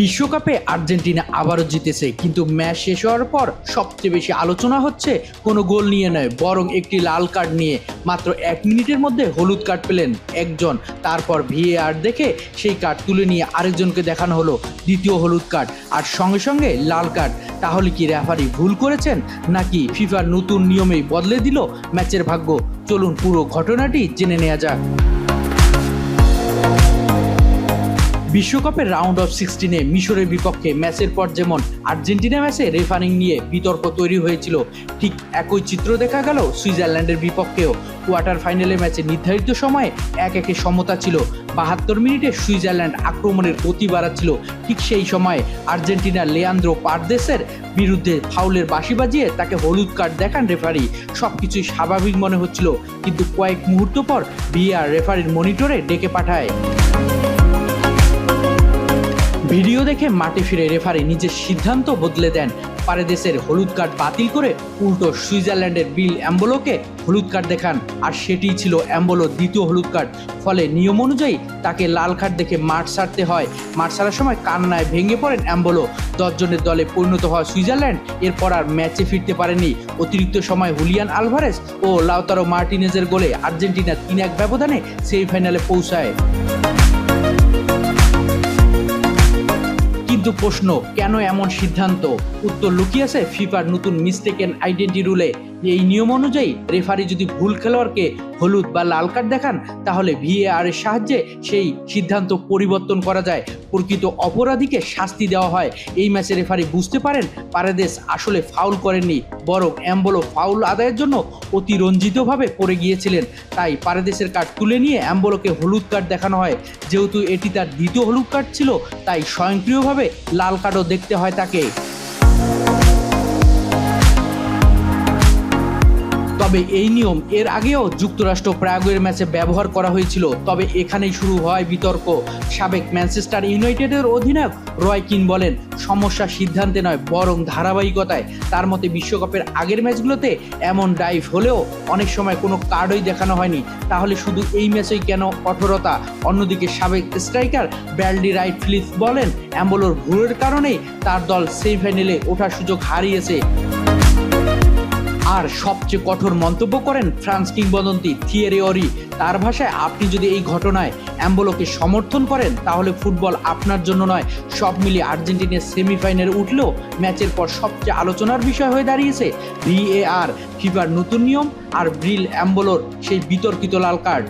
বিশ্বকাপে আর্জেন্টিনা আবারও জিতেছে, কিন্তু ম্যাচ শেষ হওয়ার পর সবচেয়ে বেশি আলোচনা হচ্ছে কোনো গোল নিয়ে নয়, বরং একটি লাল কার্ড নিয়ে। মাত্র 1 মিনিটের মধ্যে হলুদ কার্ড পেলেন একজন, তারপর ভিএআর দেখে সেই কার্ড তুলে নিয়ে আরেকজনকে দেখানো হলো দ্বিতীয় হলুদ কার্ড, আর সঙ্গে সঙ্গে লাল কার্ড। তাহলে কি রেফারি ভুল করেছেন, নাকি ফিফার নতুন নিয়মেই বদলে দিল ম্যাচের ভাগ্য? চলুন পুরো ঘটনাটি জেনে নেওয়া যাক। বিশ্বকাপের রাউন্ড অফ 16-এ মিশরের বিপক্ষে ম্যাচের পর যেমন আর্জেন্টিনা ম্যাচে রেফারিং নিয়ে বিতর্ক তৈরি হয়েছিল, ঠিক একই চিত্র দেখা গেল সুইজারল্যান্ডের বিপক্ষেও। কোয়ার্টার ফাইনালে ম্যাচে নির্ধারিত সময়ে 1-1 সমতা ছিল। 72 মিনিটে সুইজারল্যান্ড আক্রমণের গতি বাড়াচ্ছিল। ঠিক সেই সময়ে আর্জেন্টিনার লিয়ান্দ্রো পারদেসের বিরুদ্ধে ফাউলের বাঁশি বাজিয়ে তাকে হলুদ কার্ড দেখান রেফারি। সবকিছুই স্বাভাবিক মনে হচ্ছিল, কিন্তু কয়েক মুহূর্ত পর ভিএআর রেফারির মনিটরে ডেকে পাঠায়। ভিডিও দেখে মাঠে ফিরে রেফারি নিজের সিদ্ধান্ত বদলে দেন। পারেদেসের হলুদ কার্ড বাতিল করে উল্টো সুইজারল্যান্ডের বিল অ্যাম্বোলোকে হলুদ কার্ড দেখান, আর সেটিই ছিল অ্যাম্বোলোর দ্বিতীয় হলুদ কার্ড। ফলে নিয়ম অনুযায়ী তাকে লাল কার্ড দেখে মাঠ ছাড়তে হয়। মাঠ ছাড়ার সময় কান্নায় ভেঙে পড়েন অ্যাম্বোলো। 10 জনের দলে পরিণত হওয়া সুইজারল্যান্ড এরপর আর ম্যাচে ফিরতে পারেনি। অতিরিক্ত সময় হুলিয়ান আলভারেজ ও লাউতারো মার্টিনেজের গোলে আর্জেন্টিনা 3-1 ব্যবধানে সেমিফাইনালে পৌঁছায়। কিন্তু প্রশ্ন, কেন এমন সিদ্ধান্ত? উত্তর লুকিয়ে আছে ফিফার নতুন মিস্টেকেন আইডেন্টি রুলে। এই নিয়ম অনুযায়ী রেফারি যদি ভুল খেলোয়াড়কে হলুদ বা লাল কার্ড দেখান, তাহলে ভিএআর এর সাহায্যে সেই সিদ্ধান্ত পরিবর্তন করা যায়, প্রকৃত অপরাধীকে শাস্তি দেওয়া হয়। এই ম্যাচে রেফারি বুঝতে পারেন পারেদেস আসলে ফাউল করেননি, বরং অ্যাম্বোলো ফাউল আদায়ের জন্য অতিরঞ্জিতভাবে পড়ে গিয়েছিলেন। তাই পারেদেসের কার্ড তুলে নিয়ে অ্যাম্বোলোকে হলুদ কার্ড দেখানো হয়। যেহেতু এটি তার দ্বিতীয় হলুদ কার্ড ছিল, তাই স্বয়ংক্রিয়ভাবে লাল কার্ডও দেখতে হয় তাকে। তবে এই নিয়ম এর আগেও যুক্তরাষ্ট্র প্রাগের ম্যাচে ব্যবহার করা হয়েছিল। তবে এখানেই শুরু হয় বিতর্ক। সাবেক ম্যানচেস্টার ইউনাইটেডের অধিনায়ক রয় কিন বলেন, সমস্যা সিদ্ধান্তে নয়, বরং ধারাবাহিকতায়। তার মতে বিশ্বকাপের আগের ম্যাচগুলোতে এমন ডাইভ হলেও অনেক সময় কোনো কার্ডই দেখানো হয়নি। তাহলে শুধু এই ম্যাচেই কেন কঠোরতা? অন্যদিকে সাবেক স্ট্রাইকার ব্র্যাডলি রাইট ফিলিপস বলেন, অ্যাম্বোলোর ভুলের কারণেই তার দল সেমিফাইনালে ওঠার সুযোগ হারিয়েছে। আর সবচেয়ে কঠোর মন্তব্য করেন ফ্রান্স কিংবদন্তি থিয়েরি অরি। তার ভাষায়, আপনি যদি এই ঘটনায় অ্যাম্বোলোকে সমর্থন করেন, তাহলে ফুটবল আপনার জন্য নয়। সব মিলিয়ে আর্জেন্টিনার সেমিফাইনালে উঠলেও ম্যাচের পর সবচেয়ে আলোচনার বিষয় হয়ে দাঁড়িয়েছে ভিএআর, ফিফার নতুন নিয়ম আর ব্রিল অ্যাম্বোলোর সেই বিতর্কিত লাল কার্ড।